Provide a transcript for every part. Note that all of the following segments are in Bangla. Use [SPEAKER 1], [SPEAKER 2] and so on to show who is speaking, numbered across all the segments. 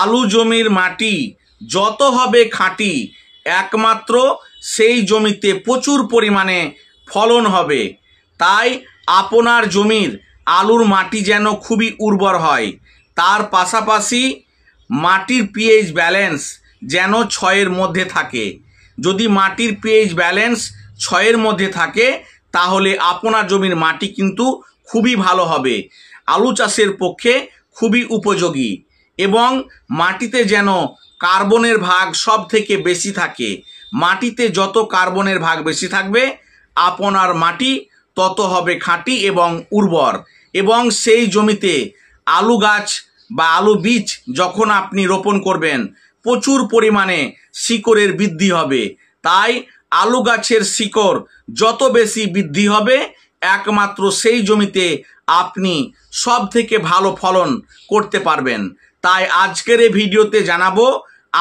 [SPEAKER 1] আলু জমির মাটি যত হবে খাঁটি একমাত্র সেই জমিতে প্রচুর পরিমাণে ফলন হবে। তাই আপনার জমির আলুর মাটি যেন খুবই উর্বর হয়, তার পাশাপাশি মাটির পিএইচ ব্যালেন্স যেন 6-এর মধ্যে থাকে। যদি মাটির পিএইচ ব্যালেন্স 6-এর মধ্যে থাকে তাহলে আপনার জমির মাটি কিন্তু খুবই ভালো হবে, আলু চাষের পক্ষে খুবই উপযোগী। এবং মাটিতে যেন কার্বনের ভাগ সব থেকে বেশি থাকে। মাটিতে যত কার্বনের ভাগ বেশি থাকবে আপনার মাটি তত হবে খাঁটি এবং উর্বর। এবং সেই জমিতে আলু গাছ বা আলু বীজ যখন আপনি রোপণ করবেন প্রচুর পরিমাণে শিকড়ের বৃদ্ধি হবে। তাই আলু গাছের শিকড় যত বেশি বৃদ্ধি হবে একমাত্র সেই জমিতে আপনি সব থেকে ভালো ফলন করতে পারবেন। তাই আজকের এই ভিডিওতে জানাবো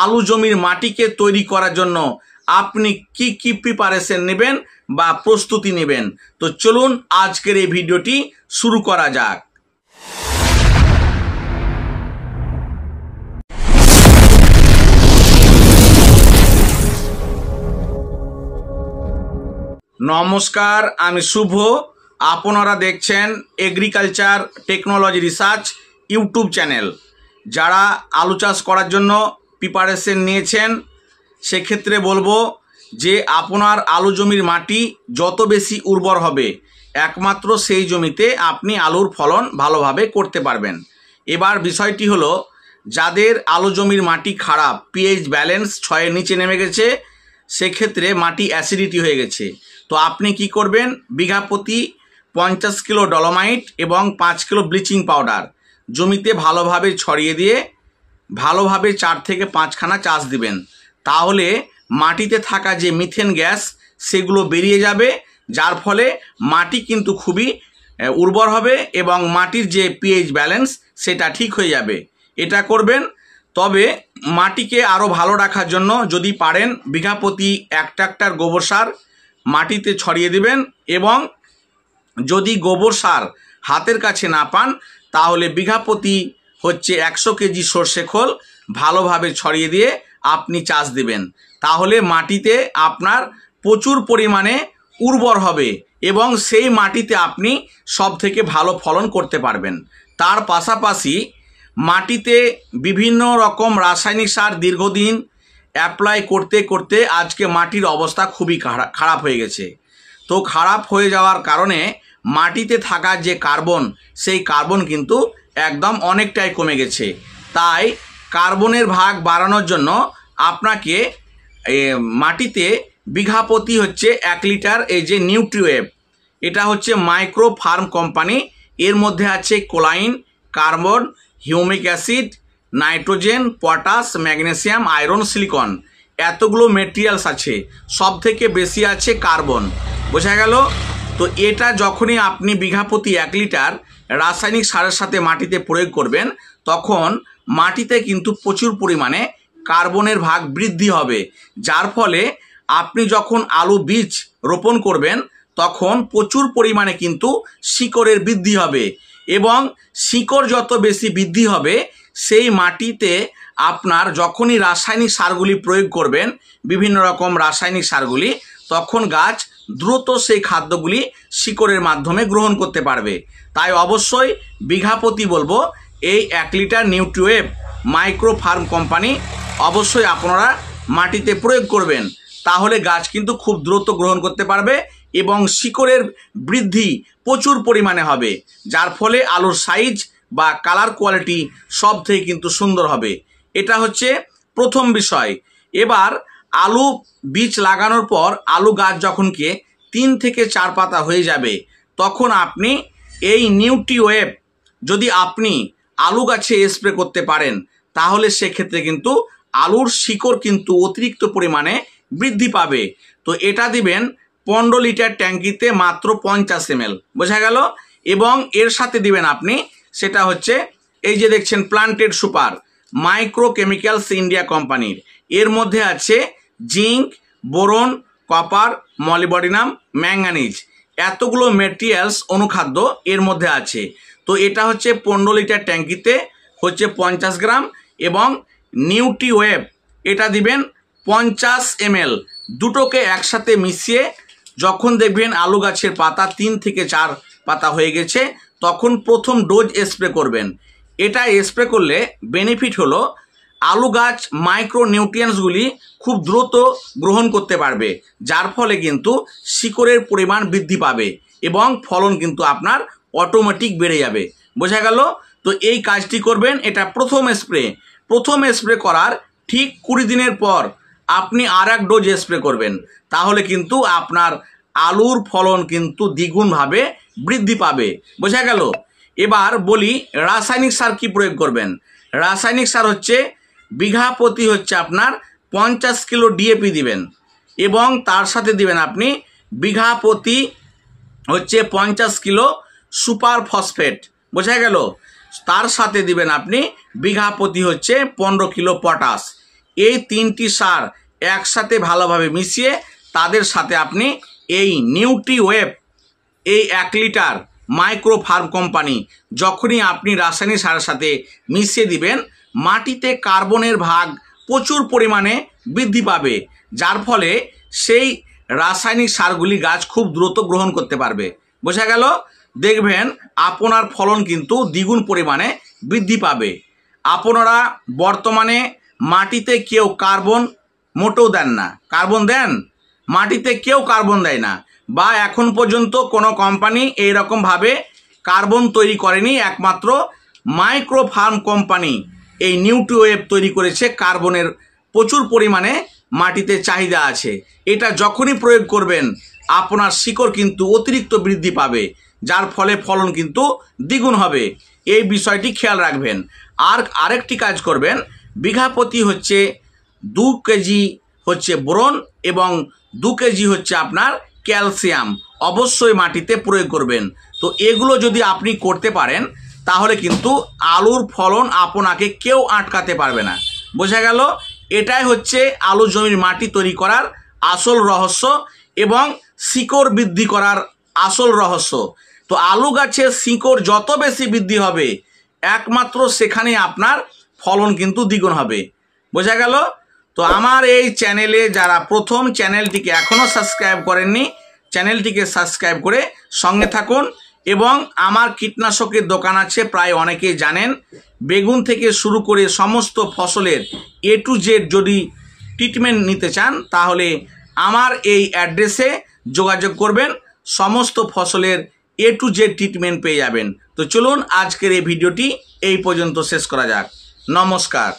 [SPEAKER 1] আলু জমির মাটিকে তৈরি করার জন্য আপনি কি কি প্রিপারেশন নেবেন বা প্রস্তুতি নেবেন। তো চলুন আজকের এই ভিডিওটি শুরু করা যাক। নমস্কার, আমি শুভ। আপনারা দেখছেন agriculture technology research YouTube channel. যারা আলু চাষ করার জন্য প্রিপারেশন নিয়েছেন সেক্ষেত্রে বলবো যে আপনার আলু জমির মাটি যত বেশি উর্বর হবে একমাত্র সেই জমিতে আপনি আলুর ফলন ভালোভাবে করতে পারবেন। এবার বিষয়টি হলো, যাদের আলু জমির মাটি খারাপ, পিএইচ ব্যালেন্স 6-এর নিচে নেমে গেছে, সেক্ষেত্রে মাটি অ্যাসিডিটি হয়ে গেছে, তো আপনি কি করবেন, বিঘা প্রতি 50 কিলো ডলোমাইট এবং 5 কিলো ব্লিচিং পাউডার জমিতে ভালোভাবে ছড়িয়ে দিয়ে ভালোভাবে 4 থেকে 5 খানা চাষ দিবেন। তাহলে মাটিতে থাকা যে মিথেন গ্যাস সেগুলো বেরিয়ে যাবে, যার ফলে মাটি কিন্তু খুবই উর্বর হবে এবং মাটির যে পিএইচ ব্যালেন্স সেটা ঠিক হয়ে যাবে। এটা করবেন। তবে মাটিকে আরও ভালো রাখার জন্য যদি পারেন বিঘা প্রতি 1 ট্রাক্টর গোবর সার মাটিতে ছড়িয়ে দিবেন। এবং যদি গোবর সার হাতের কাছে না পান তাহলে বিঘা প্রতি 100 কেজি সর্ষে খোল ভালোভাবে ছড়িয়ে দিয়ে আপনি চাষ দিবেন। তাহলে মাটিতে আপনার প্রচুর পরিমাণে উর্বর হবে এবং সেই মাটিতে আপনি সব থেকে ভালো ফলন করতে পারবেন। তার পাশাপাশি মাটিতে বিভিন্ন রকম রাসায়নিক সার দীর্ঘদিন অ্যাপ্লাই করতে করতে আজকে মাটির অবস্থা খুবই খারাপ হয়ে গেছে। তো খারাপ হয়ে যাওয়ার কারণে মাটিতে থাকা যে কার্বন, সেই কার্বন কিন্তু একদম অনেকটাই কমে গেছে। তাই কার্বনের ভাগ বাড়ানোর জন্য আপনাকে মাটিতে বিঘা প্রতি 1 লিটার এই যে নিউট্রিওয়েভ, এটা মাইক্রো ফার্ম কোম্পানি, এর মধ্যে আছে choline, carbon, humic acid, nitrogen, potash, magnesium, iron, silicon, এতগুলো মেটেরিয়ালস আছে। সব থেকে বেশি আছে কার্বন। বোঝা গেল? তো এটা যখনই আপনি বিঘা প্রতি 1 লিটার রাসায়নিক সারের সাথে মাটিতে প্রয়োগ করবেন তখন মাটিতে কিন্তু প্রচুর পরিমাণে কার্বনের ভাগ বৃদ্ধি হবে, যার ফলে আপনি যখন আলু বীজ রোপণ করবেন তখন প্রচুর পরিমাণে কিন্তু শিকড়ের বৃদ্ধি হবে। এবং শিকড় যত বেশি বৃদ্ধি হবে সেই মাটিতে আপনার যখনই রাসায়নিক সারগুলি প্রয়োগ করবেন, বিভিন্ন রকম রাসায়নিক সারগুলি, তখন গাছ দ্রুত সেই খাদ্যগুলি শিকড়ের মাধ্যমে গ্রহণ করতে পারবে। তাই অবশ্যই বিঘা প্রতি বলবো এই 1 লিটার নিউট্রিওয়েভ মাইক্রো ফার্ম কোম্পানি অবশ্যই আপনারা মাটিতে প্রয়োগ করবেন। তাহলে গাছ কিন্তু খুব দ্রুত গ্রহণ করতে পারবে এবং শিকড়ের বৃদ্ধি প্রচুর পরিমাণে হবে, যার ফলে আলুর সাইজ বা কালার কোয়ালিটি সব থেকে কিন্তু সুন্দর হবে। এটা প্রথম বিষয়। এবার আলু বীজ লাগানোর পর আলু গাছ যখনকে 3 থেকে 4 পাতা হয়ে যাবে তখন আপনি এই নিউট্রিওয়েভ যদি আপনি আলু গাছে স্প্রে করতে পারেন তাহলে সেক্ষেত্রে কিন্তু আলুর শিকড় কিন্তু অতিরিক্ত পরিমাণে বৃদ্ধি পাবে। তো এটা দিবেন 15 লিটার ট্যাঙ্কিতে মাত্র 50 ml। বোঝা গেল? এবং এর সাথে দিবেন আপনি, সেটা এই যে দেখছেন planted super, micro chemicals India কোম্পানির। এর মধ্যে আছে zinc, boron, copper, molybdenum, manganese, এতগুলো মেটেরিয়ালস অনুখাদ্য এর মধ্যে আছে। তো এটা 15 লিটার ট্যাঙ্কিতে 50 গ্রাম এবং নিউট্রিওয়েভ এটা দিবেন 50 ml। দুটোকে একসাথে মিশিয়ে যখন দেখবেন আলু গাছের পাতা 3 থেকে 4 পাতা হয়ে গেছে তখন প্রথম ডোজ স্প্রে করবেন। এটা স্প্রে করলে বেনিফিট হলো আলু গাছ মাইক্রো নিউট্রিয়েন্টসগুলি খুব দ্রুত গ্রহণ করতে পারবে, যার ফলে কিন্তু শিকড়ের পরিমাণ বৃদ্ধি পাবে এবং ফলন কিন্তু আপনার অটোমেটিক বেড়ে যাবে। বোঝা গেল? তো এই কাজটি করবেন। এটা প্রথম স্প্রে করার ঠিক 20 দিনের পর আপনি আর এক ডোজ স্প্রে করবেন, তাহলে কিন্তু আপনার আলুর ফলন কিন্তু দ্বিগুণভাবে বৃদ্ধি পাবে। বোঝা গেল? এবার বলি রাসায়নিক সার কি প্রয়োগ করবেন। রাসায়নিক সার হচ্ছে বিঘা প্রতি হচ্ছে আপনার 50 কিলো ডিএপি দিবেন এবং তার সাথে দিবেন আপনি বিঘা প্রতি হচ্ছে 50 কিলো সুপার ফসফেট। বোঝা গেল? তার সাথে দিবেন আপনি বিঘা প্রতি হচ্ছে 15 কিলো পটাশ। এই 3টি সার একসাথে ভালোভাবে মিশিয়ে তাদের সাথে আপনি এই নিউট্রিওয়েভ এই 1 লিটার মাইক্রো ফার্ম কোম্পানি যখনই আপনি রাসায়নিক সারের সাথে মিশিয়ে দিবেন, মাটিতে কার্বনের ভাগ প্রচুর পরিমাণে বৃদ্ধি পাবে, যার ফলে সেই রাসায়নিক সারগুলি গাছ খুব দ্রুত গ্রহণ করতে পারবে। বোঝা গেল? দেখবেন আপনার ফলন কিন্তু দ্বিগুণ পরিমাণে বৃদ্ধি পাবে। আপনারা বর্তমানে মাটিতে কেউ কার্বন মোটেও দেন না। কার্বন দেন? মাটিতে কেউ কার্বন দেয় না, বা এখন পর্যন্ত কোনো কোম্পানি এইরকমভাবে কার্বন তৈরি করেনি। একমাত্র মাইক্রো ফার্ম কোম্পানি এই নিউট্রিওয়েভ তৈরি করেছে। কার্বনের প্রচুর পরিমাণে মাটিতে চাহিদা আছে। এটা যখনই প্রয়োগ করবেন আপনার শিকড় কিন্তু অতিরিক্ত বৃদ্ধি পাবে, যার ফলে ফলন কিন্তু দ্বিগুণ হবে। এই বিষয়টি খেয়াল রাখবেন। আর আরেকটি কাজ করবেন, বিঘা প্রতি হচ্ছে 2 কেজি হচ্ছে বোরন এবং 2 কেজি হচ্ছে আপনার ক্যালসিয়াম অবশ্যই মাটিতে প্রয়োগ করবেন। তো এগুলো যদি আপনি করতে পারেন তাহলে কিন্তু আলুর ফলন আপনাকে কেউ আটকাতে পারবে না। বোঝা গেল? এটাই হচ্ছে আলু জমির মাটি তৈরি করার আসল রহস্য এবং শিকড় বৃদ্ধি করার আসল রহস্য। তো আলু গাছের শিকড় যত বেশি বৃদ্ধি হবে একমাত্র সেখানে আপনার ফলন কিন্তু দ্বিগুণ হবে। বোঝা গেল? তো আমার এই চ্যানেলে যারা প্রথম চ্যানেলটিকে এখনও সাবস্ক্রাইব করেননি, চ্যানেলটিকে সাবস্ক্রাইব করে সঙ্গে থাকুন। এবং আমার কীটনাশকের দোকান আছে, প্রায় অনেকেই জানেন। বেগুন থেকে শুরু করে সমস্ত ফসলের A to Z যদি ট্রিটমেন্ট নিতে চান তাহলে আমার এই অ্যাড্রেসে যোগাযোগ করবেন, সমস্ত ফসলের A to Z ট্রিটমেন্ট পেয়ে যাবেন। তো চলুন আজকের এই ভিডিওটি এই পর্যন্ত শেষ করা যাক। নমস্কার।